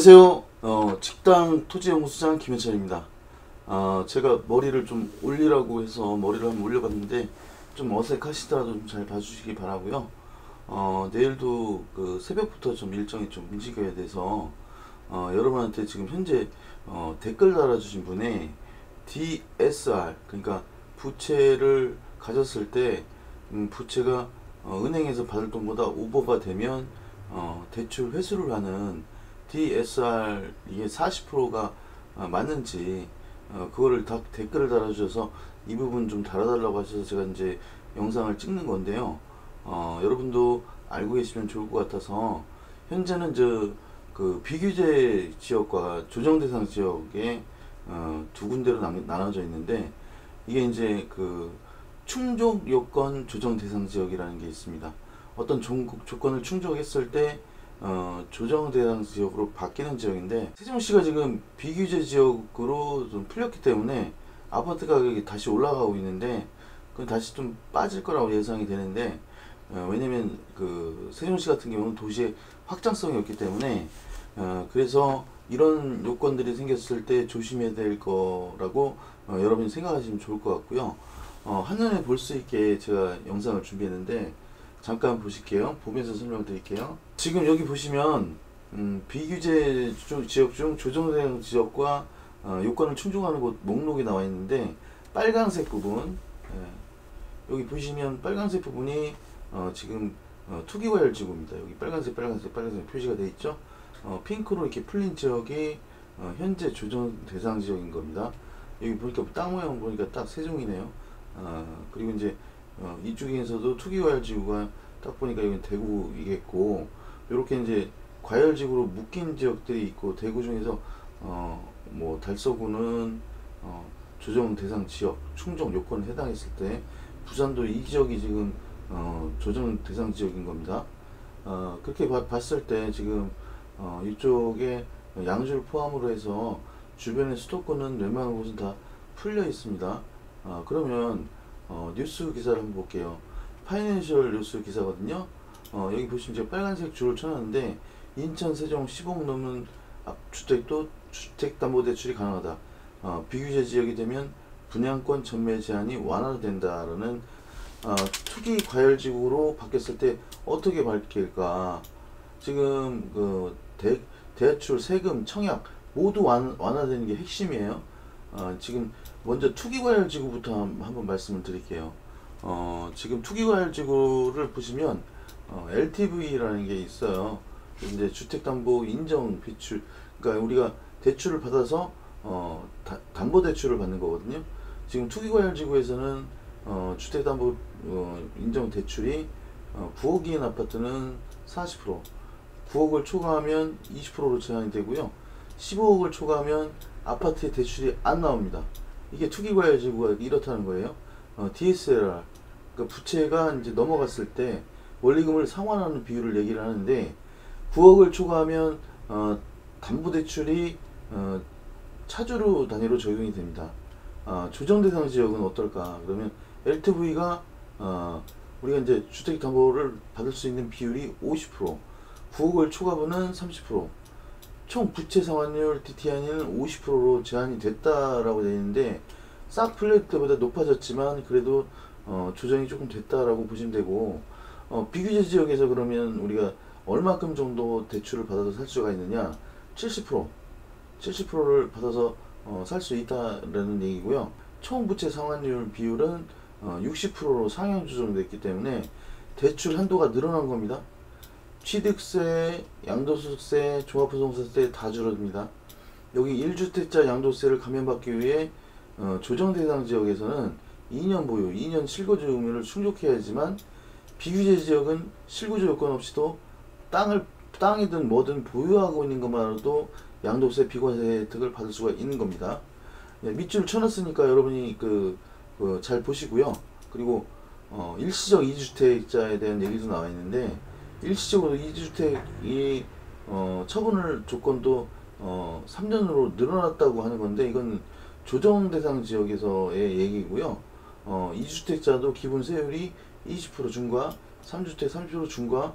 안녕하세요. 직당 토지연구소장 김현철입니다. 제가 머리를 좀 올리라고 해서 머리를 한번 올려봤는데 좀 어색하시더라도 좀 잘 봐주시기 바라고요. 내일도 그 새벽부터 좀 일정이 좀 움직여야 돼서 여러분한테 지금 현재 댓글 달아주신 분의 DSR, 그러니까 부채를 가졌을 때 부채가 은행에서 받을 돈보다 오버가 되면 대출 회수를 하는 DSR, 이게 40%가 맞는지 그거를 다 댓글을 달아주셔서 이 부분 좀 달아달라고 하셔서 제가 이제 영상을 찍는 건데요. 여러분도 알고 계시면 좋을 것 같아서, 현재는 그 비규제 지역과 조정 대상 지역에 두 군데로 나눠져 있는데, 이게 이제 그 충족 요건 조정 대상 지역이라는 게 있습니다. 어떤 조건을 충족했을 때 조정 대상 지역으로 바뀌는 지역인데, 세종시가 지금 비규제 지역으로 좀 풀렸기 때문에 아파트 가격이 다시 올라가고 있는데, 그건 다시 좀 빠질 거라고 예상이 되는데, 왜냐면 그 세종시 같은 경우는 도시의 확장성이 없기 때문에 그래서 이런 요건들이 생겼을 때 조심해야 될 거라고 여러분이 생각하시면 좋을 것 같고요. 한눈에 볼 수 있게 제가 영상을 준비했는데 잠깐 보실게요. 보면서 설명드릴게요. 지금 여기 보시면 비규제 지역 중 조정대상 지역과 요건을 충족하는 곳 목록이 나와 있는데, 빨간색 부분, 여기 보시면 빨간색 부분이 지금 투기과열지구입니다. 여기 빨간색 표시가 되어 있죠. 핑크로 이렇게 풀린 지역이 현재 조정 대상 지역인 겁니다. 여기 보니까 땅 모양 보니까 딱 세종이네요. 그리고 이제 이쪽에서도 투기과열지구가 딱 보니까 여기 대구이겠고, 이렇게 이제 과열지구로 묶인 지역들이 있고, 대구 중에서 뭐 달서구는 조정 대상 지역 충족 요건에 해당했을 때, 부산도 이 지역이 지금 조정 대상 지역인 겁니다. 그렇게 봤을 때 지금 이쪽에 양주를 포함으로 해서 주변의 수도권은 웬만한 곳은 다 풀려 있습니다. 그러면 뉴스 기사를 한번 볼게요. 파이낸셜 뉴스 기사거든요. 여기 보시면 제가 빨간색 줄을 쳐놨는데, 인천 세종 10억 넘는 주택도 주택담보대출이 가능하다. 비규제 지역이 되면 분양권 전매 제한이 완화된다라는 투기 과열지구로 바뀌었을 때 어떻게 바뀔까? 지금 그 대출, 세금, 청약 모두 완화되는 게 핵심이에요. 지금 먼저 투기과열지구부터 한번 말씀을 드릴게요. 지금 투기과열지구를 보시면 LTV라는 게 있어요. 이제 주택담보 인정 비출, 그러니까 우리가 대출을 받아서 담보대출을 받는 거거든요. 지금 투기과열지구에서는 주택담보 인정 대출이 9억인 아파트는 40%, 9억을 초과하면 20%로 제한이 되고요. 15억을 초과하면 아파트의 대출이 안 나옵니다. 이게 투기과열지구가 이렇다는 거예요. DSLR, 그러니까 부채가 이제 넘어갔을 때 원리금을 상환하는 비율을 얘기를 하는데, 9억을 초과하면 담보대출이 차주로 단위로 적용이 됩니다. 조정대상 지역은 어떨까? 그러면 LTV가 우리가 이제 주택담보를 받을 수 있는 비율이 50%, 9억을 초과분은 30%, 총 부채 상환율 DTI는 50%로 제한이 됐다라고 되어 있는데, 싹 풀릴 때보다 높아졌지만 그래도 조정이 조금 됐다라고 보시면 되고, 비규제 지역에서 그러면 우리가 얼마큼 정도 대출을 받아서 살 수가 있느냐? 70%를 받아서 살 수 있다라는 얘기고요. 총 부채 상환율 비율은 60%로 상향 조정됐기 때문에 대출 한도가 늘어난 겁니다. 취득세, 양도소득세, 종합부동산세 다 줄어듭니다. 여기 1주택자 양도세를 감면받기 위해 조정 대상 지역에서는 2년 보유, 2년 실거주 의무를 충족해야지만, 비규제 지역은 실거주 요건 없이도 땅이든 뭐든 보유하고 있는 것만으로도 양도세, 비과세 혜택을 받을 수가 있는 겁니다. 밑줄을 쳐놨으니까 여러분이 잘 보시고요. 그리고 일시적 2주택자에 대한 얘기도 나와 있는데, 일시적으로 2주택이 처분을 조건도 3년으로 늘어났다고 하는 건데, 이건 조정 대상 지역에서의 얘기고요. 2주택자도 기본 세율이 20% 중과, 3주택 30% 중과,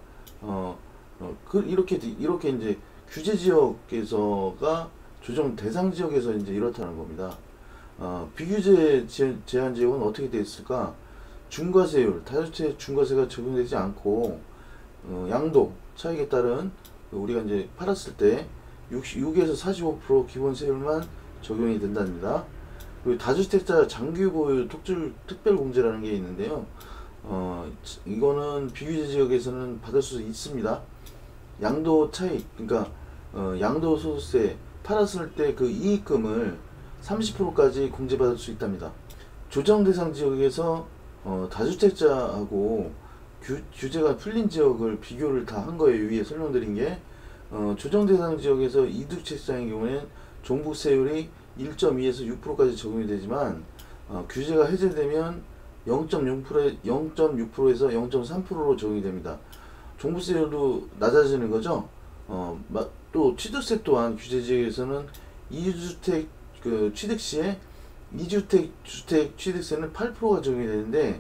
이렇게 이제 규제 지역에서가 조정 대상 지역에서 이제 이렇다는 겁니다. 비규제 제한 지역은 어떻게 되어 있을까? 중과세율, 다주택 중과세가 적용되지 않고 양도 차익에 따른 우리가 이제 팔았을 때 6에서 45% 기본 세율만 적용이 된답니다. 그리고 다주택자 장기 보유 특별 공제라는 게 있는데요. 이거는 비규제 지역에서는 받을 수 있습니다. 양도 차익, 그러니까 양도소득세 팔았을 때 그 이익금을 30%까지 공제받을 수 있답니다. 조정 대상 지역에서 다주택자하고 규제가 풀린 지역을 비교를 다 한 거예요. 위에 설명드린 게 조정 대상 지역에서 이주택자의 경우에는 종부세율이 1.2에서 6%까지 적용이 되지만 규제가 해제되면 0.6%에서 0.3%로 적용이 됩니다. 종부세율도 낮아지는 거죠. 또 취득세 또한 규제 지역에서는 2주택 취득 시에 2주택 주택 취득세는 8%가 적용이 되는데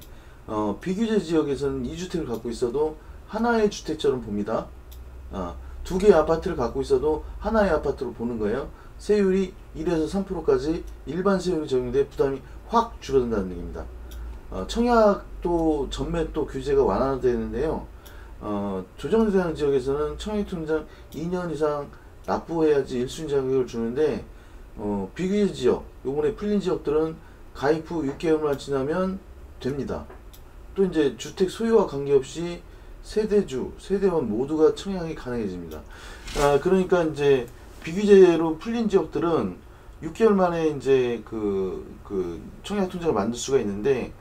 비규제 지역에서는 2주택을 갖고 있어도 하나의 주택처럼 봅니다. 두 개의 아파트를 갖고 있어도 하나의 아파트로 보는 거예요. 세율이 1에서 3%까지 일반 세율이 적용돼 부담이 확 줄어든다는 얘기입니다. 청약도 전매 또 규제가 완화되는데요. 조정 대상 지역에서는 청약 통장 2년 이상 납부해야지 1순위 자격을 주는데 비규제 지역, 요번에 풀린 지역들은 가입 후 6개월만 지나면 됩니다. 또 이제 주택 소유와 관계없이 세대주, 세대원 모두가 청약이 가능해집니다. 그러니까 이제 비규제로 풀린 지역들은 6개월 만에 이제 그 청약 통장을 만들 수가 있는데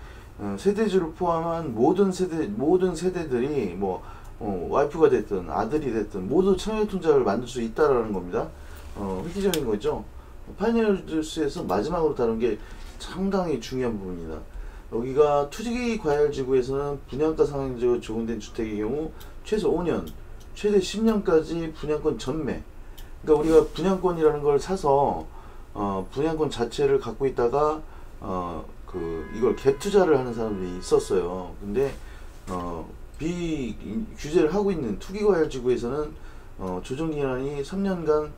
세대주를 포함한 모든 세대들이 뭐 와이프가 됐든 아들이 됐든 모두 청약 통장을 만들 수 있다라는 겁니다. 획기적인 거죠. 파이널 뉴스에서 마지막으로 다룬 게 상당히 중요한 부분입니다. 여기가 투기 과열 지구에서는 분양가 상한제로 적용된 주택의 경우 최소 5년, 최대 10년까지 분양권 전매. 그러니까 우리가 분양권이라는 걸 사서 분양권 자체를 갖고 있다가 이걸 갭 투자를 하는 사람들이 있었어요. 근데 비규제를 하고 있는 투기 과열 지구에서는 조정 기간이 3년간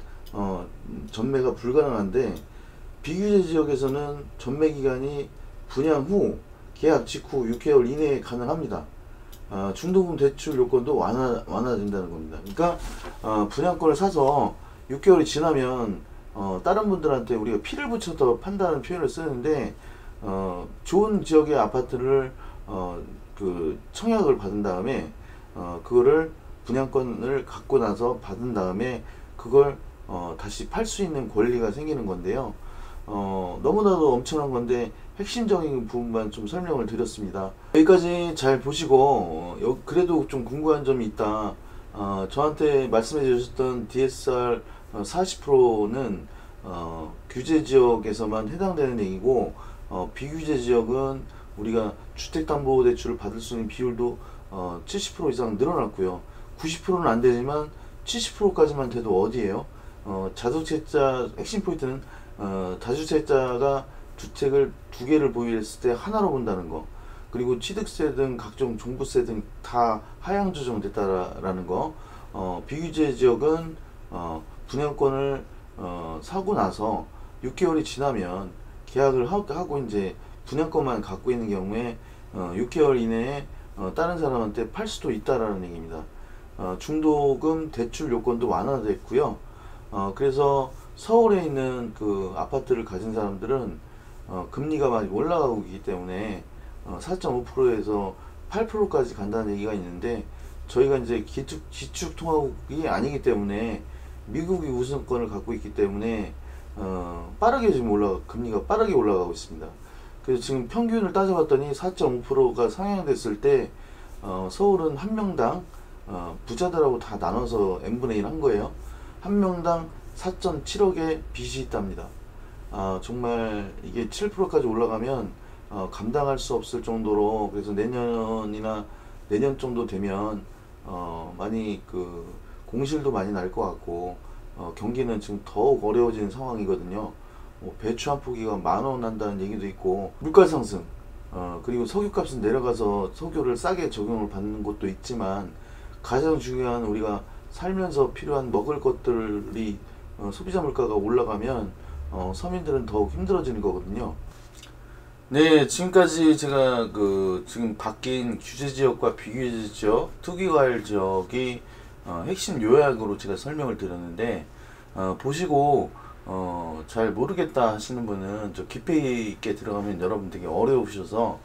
전매가 불가능한데 비규제 지역에서는 전매 기간이 분양 후 계약 직후 6개월 이내에 가능합니다. 중도금 대출 요건도 완화된다는 겁니다. 그러니까 분양권을 사서 6개월이 지나면 다른 분들한테 우리가 피를 붙여서 판다는 표현을 쓰는데 좋은 지역의 아파트를 청약을 받은 다음에 그거를 분양권을 갖고 나서 받은 다음에 그걸 다시 팔 수 있는 권리가 생기는 건데요. 너무나도 엄청난 건데 핵심적인 부분만 좀 설명을 드렸습니다. 여기까지 잘 보시고 그래도 좀 궁금한 점이 있다. 저한테 말씀해 주셨던 DSR 40%는 규제 지역에서만 해당되는 얘기고 비규제 지역은 우리가 주택담보대출을 받을 수 있는 비율도 70% 이상 늘어났고요. 90%는 안 되지만 70%까지만 돼도 어디예요? 다주택자 핵심 포인트는 다주택자가 주택을 두 개를 보유했을 때 하나로 본다는 거, 그리고 취득세 등 각종 종부세 등 다 하향 조정됐다라는 거. 비규제 지역은 분양권을 사고 나서 6개월이 지나면 계약을 하고 이제 분양권만 갖고 있는 경우에 6개월 이내에 다른 사람한테 팔 수도 있다라는 얘기입니다. 중도금 대출 요건도 완화됐고요. 그래서 서울에 있는 그 아파트를 가진 사람들은 금리가 많이 올라가고 있기 때문에 4.5%에서 8%까지 간다는 얘기가 있는데 저희가 이제 기축통화국이 아니기 때문에 미국이 우선권을 갖고 있기 때문에 빠르게 지금 금리가 빠르게 올라가고 있습니다. 그래서 지금 평균을 따져봤더니 4.5%가 상향됐을 때 서울은 한 명당 부자들하고 다 나눠서 n분의 1 한 거예요. 한 명당 4.7억의 빚이 있답니다. 정말 이게 7%까지 올라가면 감당할 수 없을 정도로, 그래서 내년 정도 되면 많이 공실도 많이 날 것 같고 경기는 지금 더욱 어려워지는 상황이거든요. 배추 한 포기가 10,000원 난다는 얘기도 있고, 물가 상승, 그리고 석유값은 내려가서 석유를 싸게 적용을 받는 곳도 있지만 가장 중요한 우리가 살면서 필요한 먹을 것들이 소비자 물가가 올라가면 서민들은 더욱 힘들어지는 거거든요. 네, 지금까지 제가 지금 바뀐 규제 지역과 비규제 지역, 투기과열 지역이 핵심 요약으로 제가 설명을 드렸는데, 보시고 잘 모르겠다 하시는 분은 저 깊이 있게 들어가면 여러분 되게 어려우셔서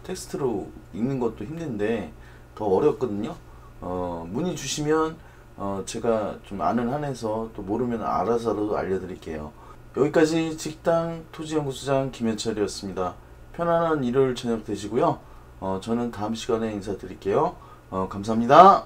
텍스트로 읽는 것도 힘든데 더 어렵거든요. 문의 주시면 제가 좀 아는 한에서 또 모르면 알아서라도 알려드릴게요. 여기까지 직당 토지연구소장 김현철이었습니다. 편안한 일요일 저녁 되시고요. 저는 다음 시간에 인사드릴게요. 감사합니다.